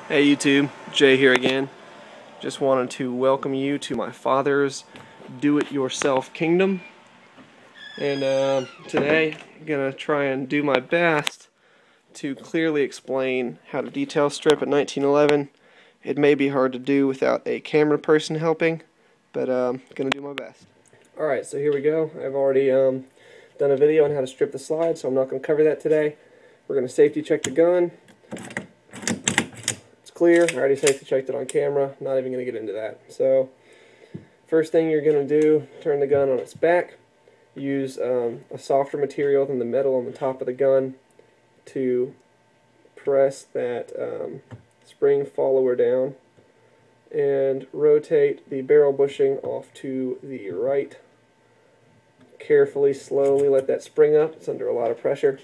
Hey YouTube, Jay here again. Just wanted to welcome you to my father's do-it-yourself kingdom. And today I'm going to try and do my best to clearly explain how to detail strip at 1911. It may be hard to do without a camera person helping, but I'm going to do my best. Alright, so here we go. I've already done a video on how to strip the slide, so I'm not going to cover that today. We're going to safety check the gun. Clear. I already safety checked it on camera. Not even going to get into that. So, first thing you're going to do, turn the gun on its back. Use a softer material than the metal on the top of the gun to press that spring follower down. And rotate the barrel bushing off to the right. Carefully, slowly let that spring up. It's under a lot of pressure.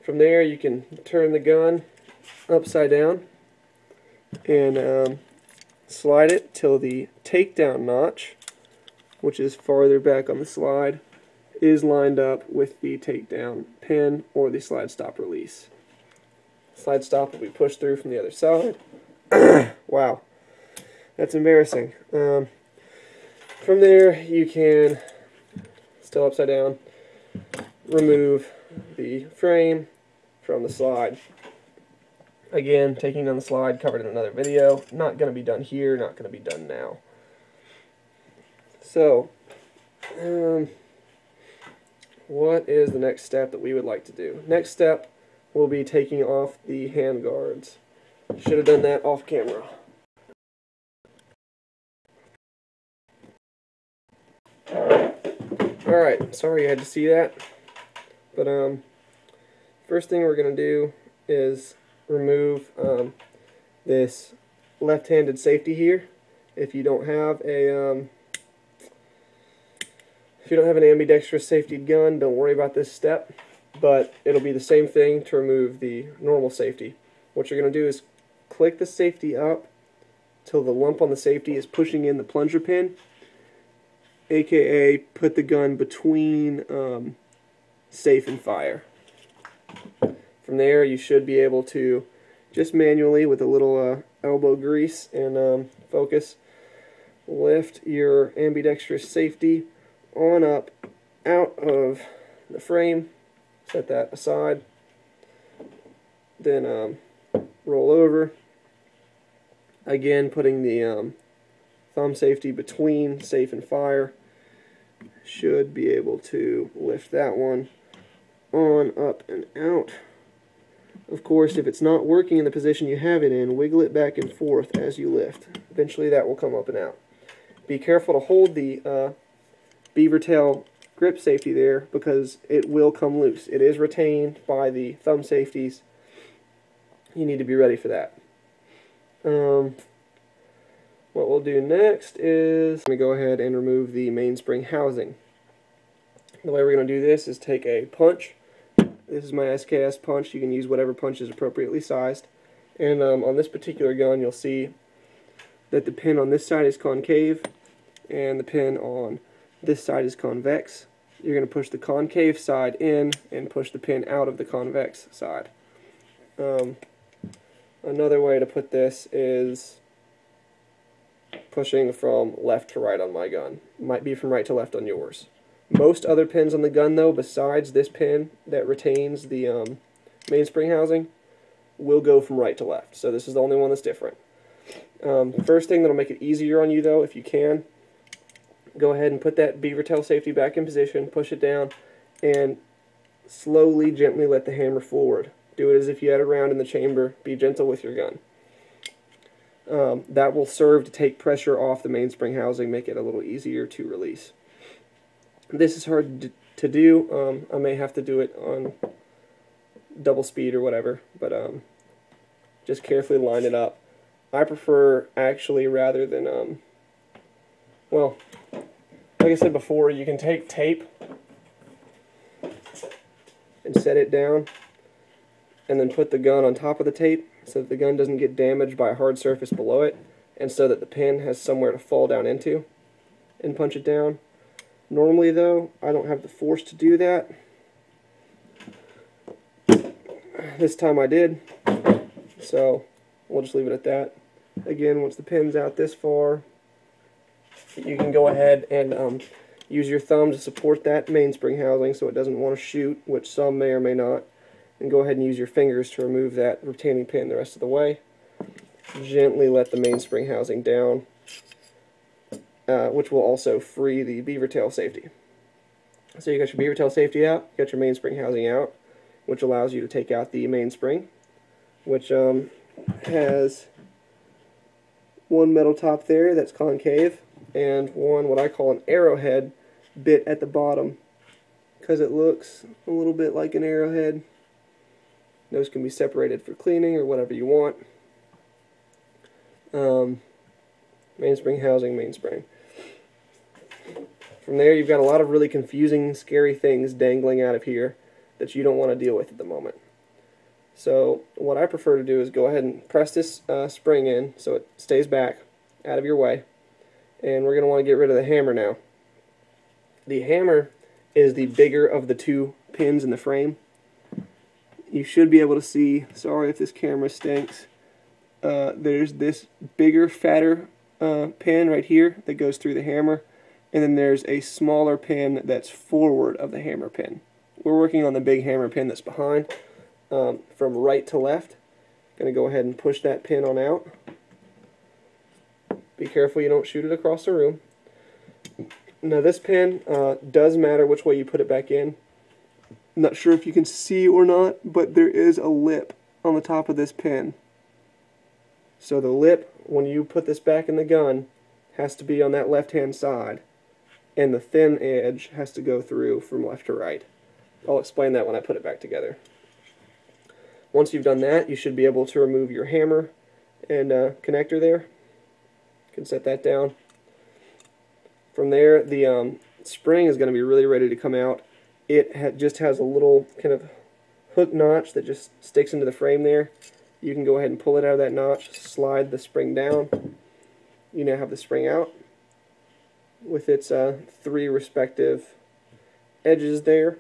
From there, you can turn the gun upside down and slide it till the takedown notch, which is farther back on the slide, is lined up with the takedown pin or the slide stop release. Slide stop will be pushed through from the other side. Wow, that's embarrassing. From there you can, still upside down, remove the frame from the slide. Again, taking on the slide, covered in another video. Not going to be done here, not going to be done now. So, what is the next step that we would like to do? Next step will be taking off the hand guards. Should have done that off camera. Alright, sorry you had to see that. But, first thing we're going to do is remove this left-handed safety here. If you don't have an ambidextrous safety gun, don't worry about this step, but it'll be the same thing to remove the normal safety. What you're going to do is click the safety up till the lump on the safety is pushing in the plunger pin, aka put the gun between safe and fire. From there, you should be able to just manually, with a little elbow grease and focus, lift your ambidextrous safety on up out of the frame. Set that aside. Then roll over. Again, putting the thumb safety between safe and fire. Should be able to lift that one on up and out. Of course, if it's not working in the position you have it in, wiggle it back and forth as you lift. Eventually that will come up and out. Be careful to hold the beaver tail grip safety there because it will come loose. It is retained by the thumb safeties. You need to be ready for that. What we'll do next is I'm going to go ahead and remove the mainspring housing. The way we're going to do this is take a punch. This is my SKS punch. You can use whatever punch is appropriately sized. And on this particular gun, you'll see that the pin on this side is concave and the pin on this side is convex. You're going to push the concave side in and push the pin out of the convex side. Another way to put this is pushing from left to right on my gun. Might be from right to left on yours. Most other pins on the gun, though, besides this pin that retains the mainspring housing, will go from right to left. So this is the only one that's different. First thing that'll make it easier on you, though, if you can, go ahead and put that beaver tail safety back in position, push it down, and slowly, gently let the hammer forward. Do it as if you had a round in the chamber. Be gentle with your gun. That will serve to take pressure off the mainspring housing, make it a little easier to release. This is hard to do. I may have to do it on double speed or whatever, but just carefully line it up. I prefer, actually, rather than, well, like I said before, you can take tape and set it down and then put the gun on top of the tape so that the gun doesn't get damaged by a hard surface below it and so that the pin has somewhere to fall down into and punch it down. Normally, though, I don't have the force to do that. This time I did. So we'll just leave it at that. Again, once the pin's out this far, you can go ahead and use your thumb to support that mainspring housing so it doesn't want to shoot, which some may or may not. And go ahead and use your fingers to remove that retaining pin the rest of the way. Gently let the mainspring housing down, which will also free the beaver tail safety. So you got your beaver tail safety out, you got your mainspring housing out, which allows you to take out the mainspring, which has one metal top there that's concave, and one what I call an arrowhead bit at the bottom, because it looks a little bit like an arrowhead. Those can be separated for cleaning or whatever you want. Mainspring housing, mainspring. From there, you've got a lot of really confusing, scary things dangling out of here that you don't want to deal with at the moment. So what I prefer to do is go ahead and press this spring in so it stays back out of your way. And we're going to want to get rid of the hammer now. The hammer is the bigger of the two pins in the frame. You should be able to see, sorry if this camera stinks, there's this bigger, fatter pin right here that goes through the hammer, and then there's a smaller pin that's forward of the hammer pin. We're working on the big hammer pin that's behind, from right to left. Going to go ahead and push that pin on out. Be careful you don't shoot it across the room. Now this pin does matter which way you put it back in. I'm not sure if you can see or not, but there is a lip on the top of this pin. So the lip, when you put this back in the gun, has to be on that left-hand side, and the thin edge has to go through from left to right. I'll explain that when I put it back together. Once you've done that, you should be able to remove your hammer and connector there. You can set that down. From there, the spring is going to be really ready to come out. It just has a little kind of hook notch that just sticks into the frame there. You can go ahead and pull it out of that notch, slide the spring down. You now have the spring out with its three respective edges there.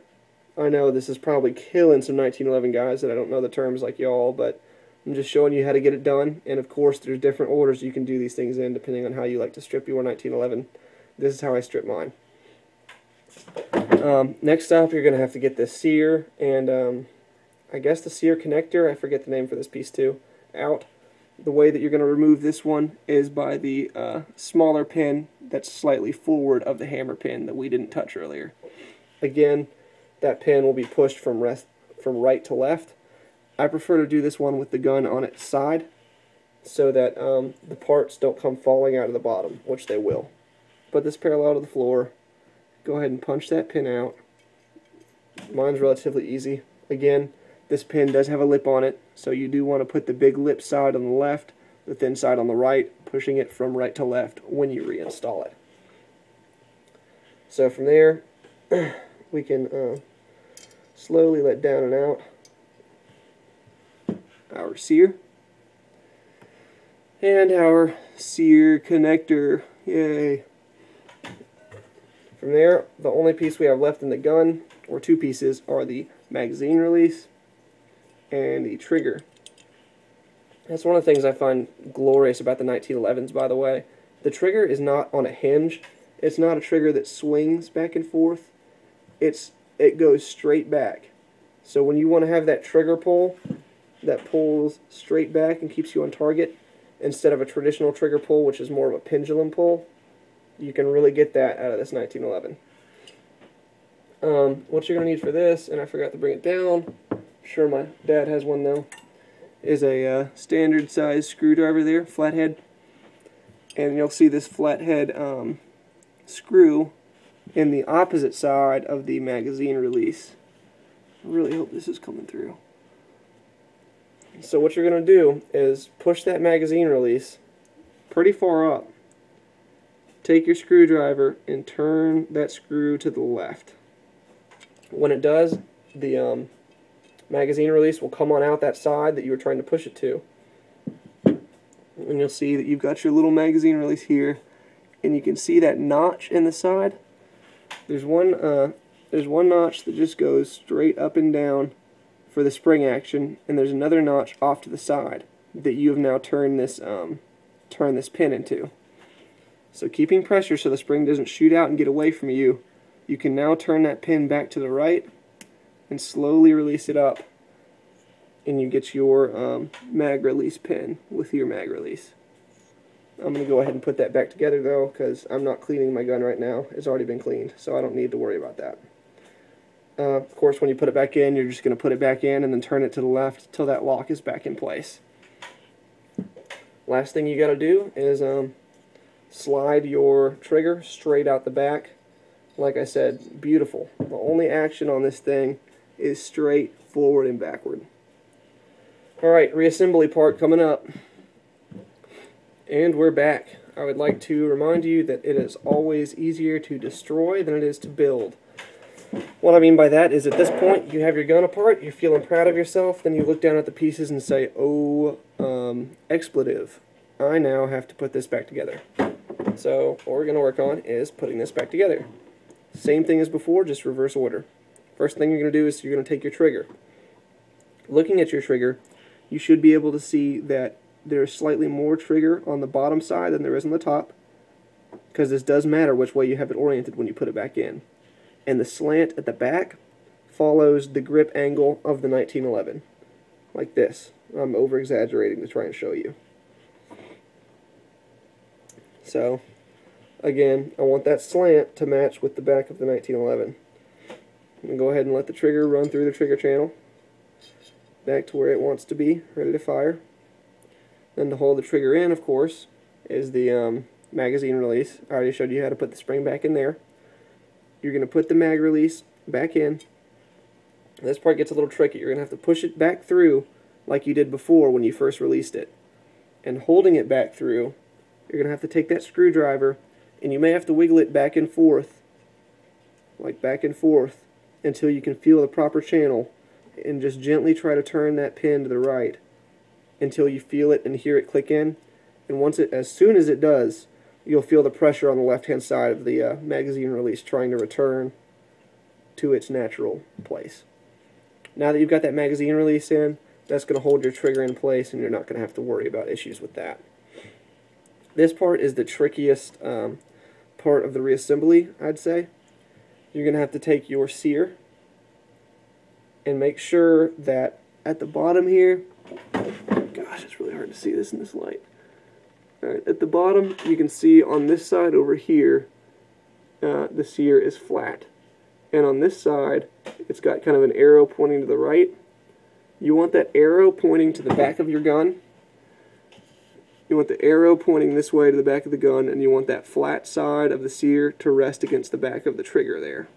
I know this is probably killing some 1911 guys that I don't know the terms like y'all, but I'm just showing you how to get it done. And of course, there's different orders you can do these things in depending on how you like to strip your 1911. This is how I strip mine. Next up, you're going to have to get the sear and I guess the sear connector, I forget the name for this piece too, out. The way that you're going to remove this one is by the smaller pin that's slightly forward of the hammer pin that we didn't touch earlier. Again, that pin will be pushed from right to left. I prefer to do this one with the gun on its side so that the parts don't come falling out of the bottom, which they will. Put this parallel to the floor. Go ahead and punch that pin out. Mine's relatively easy. Again, this pin does have a lip on it, so you do want to put the big lip side on the left, the thin side on the right, pushing it from right to left when you reinstall it. So from there, we can slowly let down and out our sear and our sear connector. Yay! From there, the only piece we have left in the gun, or two pieces, are the magazine release and the trigger. That's one of the things I find glorious about the 1911s, by the way. The trigger is not on a hinge. It's not a trigger that swings back and forth. It goes straight back. So when you want to have that trigger pull that pulls straight back and keeps you on target, instead of a traditional trigger pull, which is more of a pendulum pull, you can really get that out of this 1911. What you're going to need for this, and I forgot to bring it down, I'm sure my dad has one though, is a standard size screwdriver there, flathead. And you'll see this flathead screw in the opposite side of the magazine release. I really hope this is coming through. So what you're going to do is push that magazine release pretty far up. Take your screwdriver and turn that screw to the left. When it does, the magazine release will come on out that side that you were trying to push it to. And you'll see that you've got your little magazine release here, and you can see that notch in the side. There's one notch that just goes straight up and down for the spring action, and there's another notch off to the side that you have now turned this pin into. So keeping pressure so the spring doesn't shoot out and get away from you, you can now turn that pin back to the right and slowly release it up, and you get your mag release pin with your mag release. I'm going to go ahead and put that back together though, because I'm not cleaning my gun right now. It's already been cleaned, so I don't need to worry about that. Of course, when you put it back in, you're just going to put it back in and then turn it to the left until that lock is back in place. Last thing you got to do is slide your trigger straight out the back. Like I said, beautiful. The only action on this thing is straight forward and backward. Alright, reassembly part coming up. And we're back. I would like to remind you that it is always easier to destroy than it is to build. What I mean by that is at this point you have your gun apart, you're feeling proud of yourself, then you look down at the pieces and say, oh, expletive. I now have to put this back together. So what we're going to work on is putting this back together. Same thing as before, just reverse order. First thing you're going to do is you're going to take your trigger. Looking at your trigger, you should be able to see that there's slightly more trigger on the bottom side than there is on the top, because this does matter which way you have it oriented when you put it back in. And the slant at the back follows the grip angle of the 1911, like this. I'm over-exaggerating to try and show you. So, again, I want that slant to match with the back of the 1911. I'm going to go ahead and let the trigger run through the trigger channel, back to where it wants to be, ready to fire. Then to hold the trigger in, of course, is the magazine release. I already showed you how to put the spring back in there. You're going to put the mag release back in. This part gets a little tricky. You're going to have to push it back through like you did before when you first released it. And holding it back through, you're going to have to take that screwdriver, and you may have to wiggle it back and forth, like back and forth, until you can feel the proper channel, and just gently try to turn that pin to the right until you feel it and hear it click in. And as soon as it does, you'll feel the pressure on the left-hand side of the magazine release trying to return to its natural place. Now that you've got that magazine release in, that's going to hold your trigger in place, and you're not going to have to worry about issues with that. This part is the trickiest part of the reassembly, I'd say. You're going to have to take your sear and make sure that at the bottom here, gosh, it's really hard to see this in this light. Alright, at the bottom, you can see on this side over here, the sear is flat. And on this side, it's got kind of an arrow pointing to the right. You want that arrow pointing to the back of your gun. You want the arrow pointing this way to the back of the gun, and you want that flat side of the sear to rest against the back of the trigger there.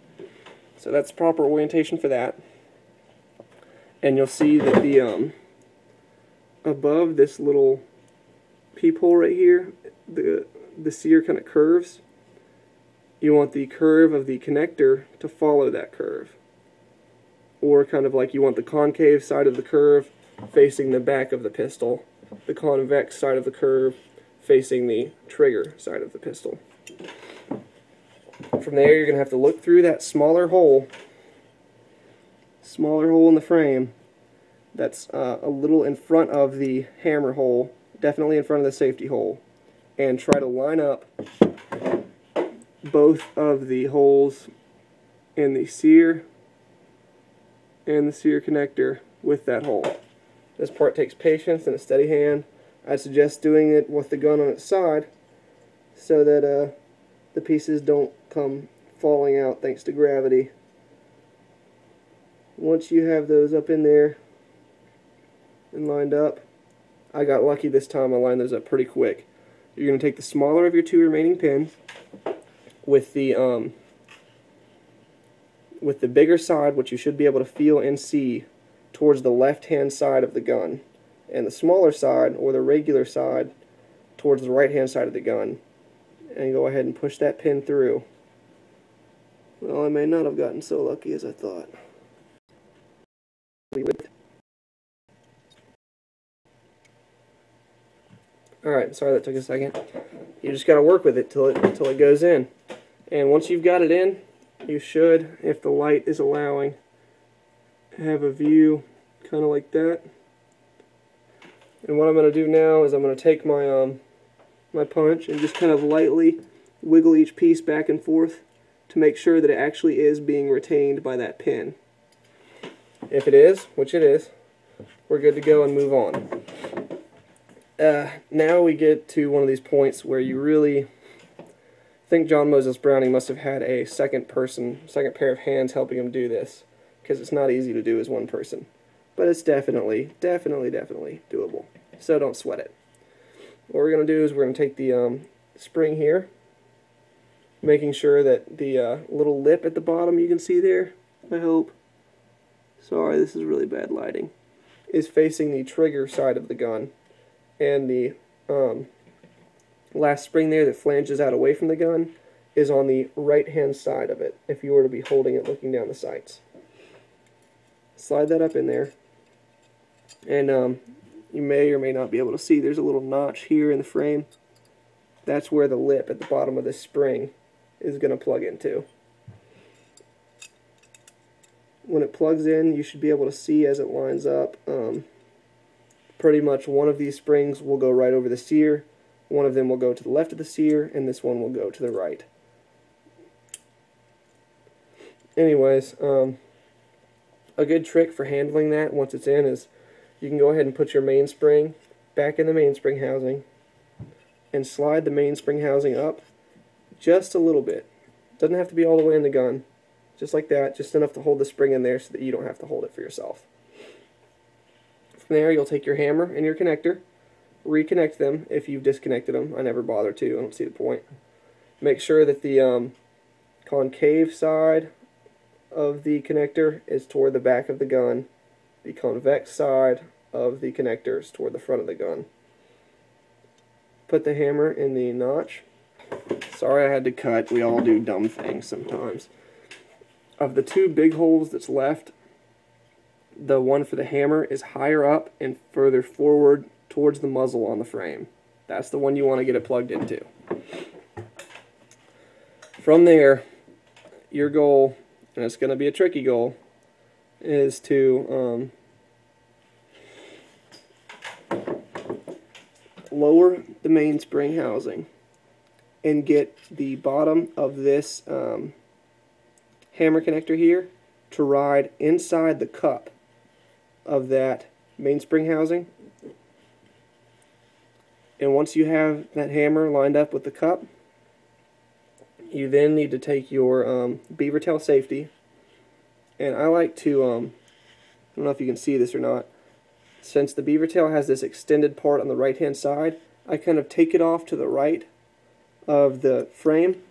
So that's proper orientation for that. And you'll see that the above this little peephole right here, the sear kind of curves. You want the curve of the connector to follow that curve. Or kind of like you want the concave side of the curve facing the back of the pistol, the convex side of the curve facing the trigger side of the pistol. From there, you're going to have to look through that smaller hole in the frame that's a little in front of the hammer hole, definitely in front of the safety hole, and try to line up both of the holes in the sear and the sear connector with that hole. This part takes patience and a steady hand. I suggest doing it with the gun on its side so that the pieces don't come falling out thanks to gravity. Once you have those up in there and lined up, I got lucky this time. I lined those up pretty quick. You're going to take the smaller of your two remaining pins with the bigger side, which you should be able to feel and see, towards the left-hand side of the gun, and the smaller side, or the regular side, towards the right-hand side of the gun. And go ahead and push that pin through. Well, I may not have gotten so lucky as I thought. Alright, sorry that took a second. You just got to work with it till it goes in. And once you've got it in, you should, if the light is allowing, have a view kind of like that. And what I'm going to do now is I'm going to take my my punch and just kind of lightly wiggle each piece back and forth to make sure that it actually is being retained by that pin. If it is, which it is, we're good to go and move on. Now we get to one of these points where you really think John Moses Browning must have had a second pair of hands helping him do this, because it's not easy to do as one person. But it's definitely doable. So don't sweat it. What we're going to do is we're going to take the spring here, making sure that the little lip at the bottom you can see there, I hope. Sorry, this is really bad lighting. Is facing the trigger side of the gun. And the last spring there that flanges out away from the gun is on the right-hand side of it, if you were to be holding it looking down the sights. Slide that up in there. And you may or may not be able to see there's a little notch here in the frame. That's where the lip at the bottom of this spring is going to plug into. When it plugs in, you should be able to see as it lines up. Pretty much one of these springs will go right over the sear, one of them will go to the left of the sear, and this one will go to the right. Anyways, a good trick for handling that once it's in is you can go ahead and put your mainspring back in the mainspring housing and slide the mainspring housing up just a little bit. Doesn't have to be all the way in the gun. Just like that, just enough to hold the spring in there so that you don't have to hold it for yourself. From there, you'll take your hammer and your connector, reconnect them if you've disconnected them. I never bother to, I don't see the point. Make sure that the concave side of the connector is toward the back of the gun. The convex side of the connector is toward the front of the gun. Put the hammer in the notch. Sorry I had to cut, we all do dumb things sometimes. Of the two big holes that's left, the one for the hammer is higher up and further forward towards the muzzle on the frame. That's the one you want to get it plugged into. From there, your goal, and it's going to be a tricky goal, is to lower the mainspring housing and get the bottom of this hammer connector here to ride inside the cup of that mainspring housing. And once you have that hammer lined up with the cup, you then need to take your beaver tail safety, and I like to, I don't know if you can see this or not, since the beaver tail has this extended part on the right hand side, I kind of take it off to the right of the frame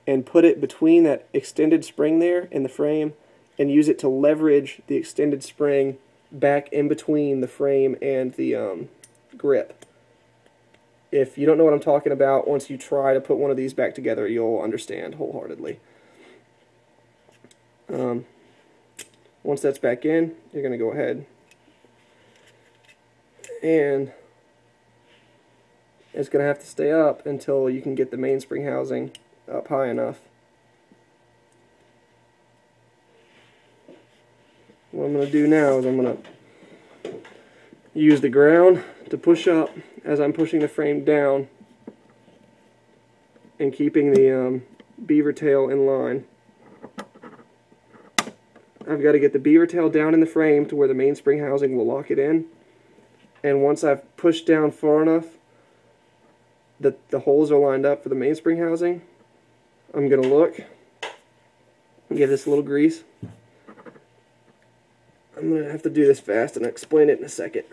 and put it between that extended spring there and the frame and use it to leverage the extended spring back in between the frame and the grip. If you don't know what I'm talking about, once you try to put one of these back together, you'll understand wholeheartedly. Once that's back in, you're going to go ahead and it's going to have to stay up until you can get the mainspring housing up high enough. What I'm going to do now is I'm going to use the ground to push up as I'm pushing the frame down and keeping the beaver tail in line. I've got to get the beaver tail down in the frame to where the mainspring housing will lock it in, and once I've pushed down far enough that the holes are lined up for the mainspring housing, I'm going to look and give this a little grease. I'm going to have to do this fast and I'll explain it in a second.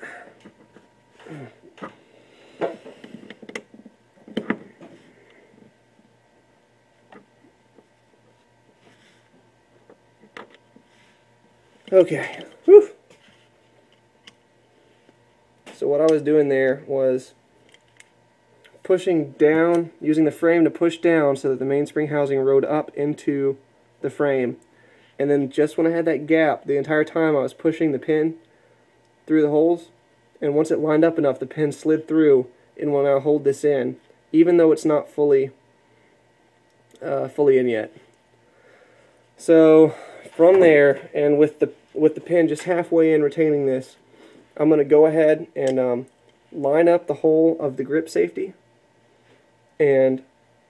Okay. Whew. So what I was doing there was pushing down, using the frame to push down so that the mainspring housing rode up into the frame. And then just when I had that gap, the entire time I was pushing the pin through the holes, and once it lined up enough, the pin slid through and will now hold this in, even though it's not fully in yet. So from there, and with the pin just halfway in retaining this, I'm going to go ahead and line up the hole of the grip safety and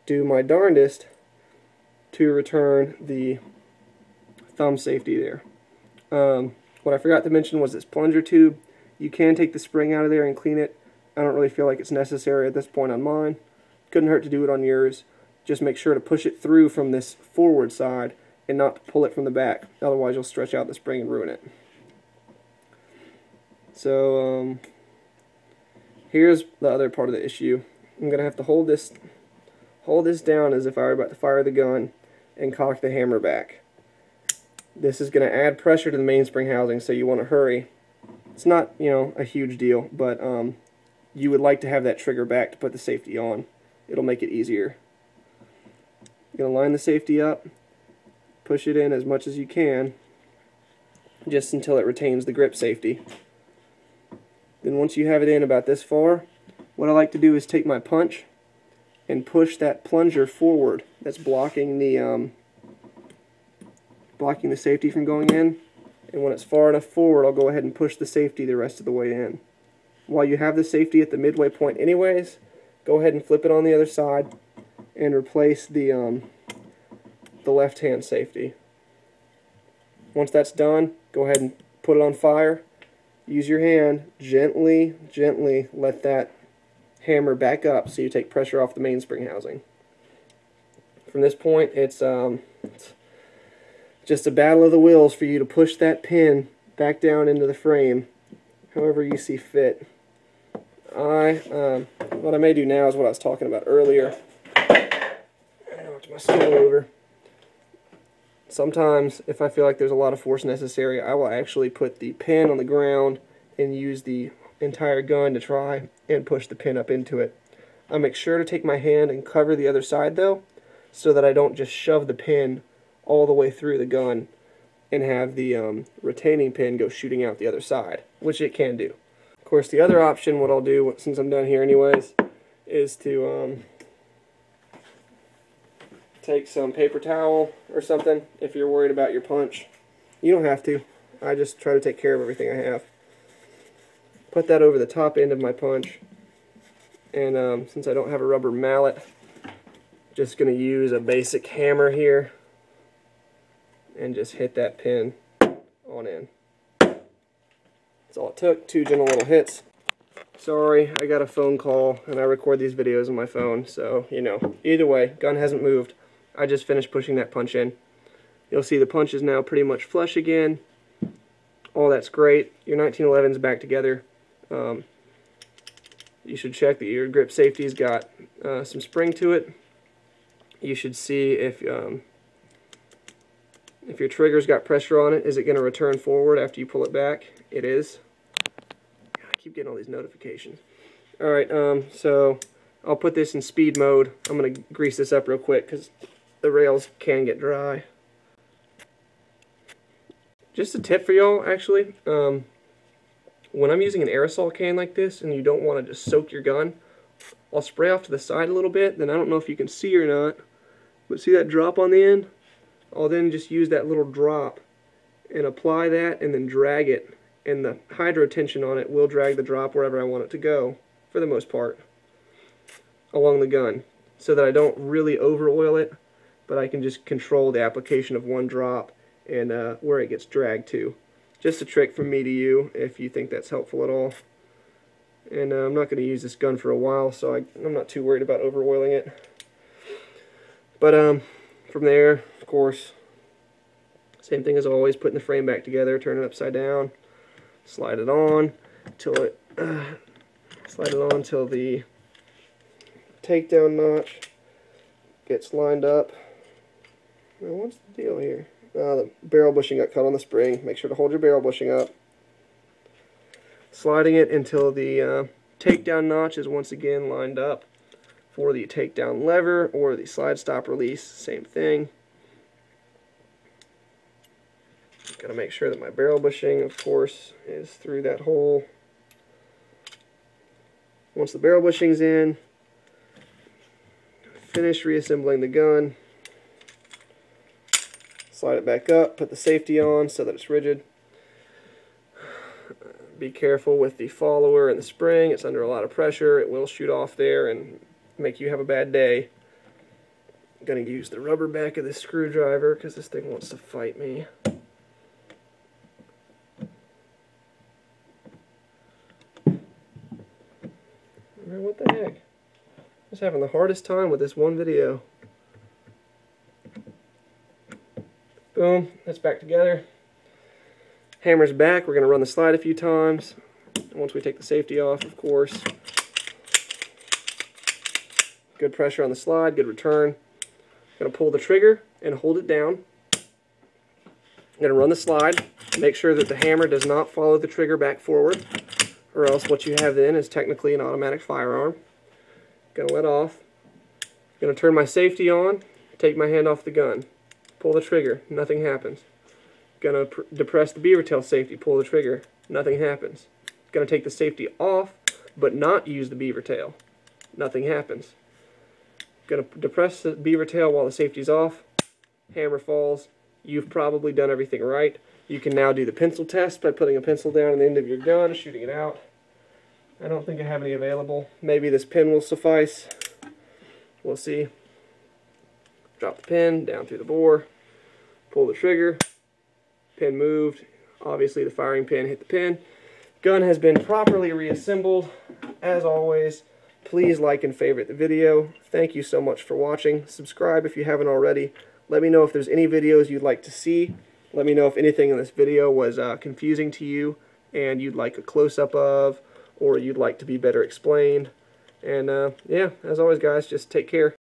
do my darndest to return the thumb safety there. What I forgot to mention was this plunger tube. You can take the spring out of there and clean it. I don't really feel like it's necessary at this point on mine. Couldn't hurt to do it on yours. Just make sure to push it through from this forward side and not to pull it from the back. Otherwise you'll stretch out the spring and ruin it. So here's the other part of the issue. I'm going to have to hold this down as if I were about to fire the gun and cock the hammer back. This is going to add pressure to the mainspring housing, so you want to hurry. It's not, a huge deal, but you would like to have that trigger back to put the safety on. It'll make it easier. You're going to line the safety up, push it in as much as you can, just until it retains the grip safety. Then once you have it in about this far, what I like to do is take my punch and push that plunger forward that's blocking the safety from going in. And when it's far enough forward, I'll go ahead and push the safety the rest of the way in. While you have the safety at the midway point anyways, go ahead and flip it on the other side and replace the left-hand safety. Once that's done, go ahead and put it on fire. Use your hand, gently let that hammer back up so you take pressure off the mainspring housing. From this point, it's just a battle of the wills for you to push that pin back down into the frame however you see fit. What I may do now is what I was talking about earlier. I knocked my stool over. Sometimes, if I feel like there's a lot of force necessary, I will actually put the pin on the ground and use the entire gun to try and push the pin up into it. I make sure to take my hand and cover the other side though, so that I don't just shove the pin all the way through the gun and have the retaining pin go shooting out the other side, which it can do. Of course, the other option, what I'll do since I'm done here anyways, is to take some paper towel or something if you're worried about your punch. You don't have to. I just try to take care of everything I have. Put that over the top end of my punch, and since I don't have a rubber mallet, just going to use a basic hammer here and just hit that pin on in. That's all it took, 2 gentle little hits. Sorry, I got a phone call and I record these videos on my phone, so either way, gun hasn't moved. I just finished pushing that punch in. You'll see the punch is now pretty much flush again. All that's great. Your 1911's back together. You should check that your grip safety's got some spring to it. You should see if your trigger's got pressure on it. Is it going to return forward after you pull it back? It is. I keep getting all these notifications. Alright, so I'll put this in speed mode. I'm going to grease this up real quick because the rails can get dry. Just a tip for y'all, actually. When I'm using an aerosol can like this and you don't want to just soak your gun, I'll spray off to the side a little bit. Then I don't know if you can see or not, but see that drop on the end? I'll then just use that little drop and apply that and then drag it, and the hydro tension on it will drag the drop wherever I want it to go, for the most part, along the gun, so that I don't really over oil it, but I can just control the application of one drop and where it gets dragged to. Just a trick from me to you if you think that's helpful at all. And I'm not going to use this gun for a while, so I'm not too worried about over oiling it. But from there, of course, same thing as always, putting the frame back together, turn it upside down, slide it on till the takedown notch gets lined up. Now, what's the deal here? The barrel bushing got cut on the spring. Make sure to hold your barrel bushing up. Sliding it until the takedown notch is once again lined up for the takedown lever or the slide stop release. Same thing. Got to make sure that my barrel bushing, of course, is through that hole. Once the barrel bushing's in, finish reassembling the gun. Slide it back up, put the safety on so that it's rigid. Be careful with the follower and the spring. It's under a lot of pressure. It will shoot off there and make you have a bad day. I'm going to use the rubber back of this screwdriver because this thing wants to fight me. What the heck? I'm just having the hardest time with this one video. Boom, that's back together. Hammer's back. We're going to run the slide a few times. Once we take the safety off, of course. Good pressure on the slide, good return. Going to pull the trigger and hold it down. I'm going to run the slide. Make sure that the hammer does not follow the trigger back forward, or else what you have then is technically an automatic firearm. Going to let off. Going to turn my safety on, take my hand off the gun. Pull the trigger, nothing happens. Going to depress the beaver tail safety, pull the trigger, nothing happens. Going to take the safety off, but not use the beaver tail. Nothing happens. Going to depress the beaver tail while the safety's off. Hammer falls. You've probably done everything right. You can now do the pencil test by putting a pencil down on the end of your gun, shooting it out. I don't think I have any available. Maybe this pin will suffice. We'll see. Drop the pin down through the bore. Pull the trigger. Pin moved. Obviously the firing pin hit the pin. Gun has been properly reassembled. As always, please like and favorite the video. Thank you so much for watching. Subscribe if you haven't already. Let me know if there's any videos you'd like to see. Let me know if anything in this video was confusing to you and you'd like a close-up of, or you'd like to be better explained. And yeah, as always guys, just take care.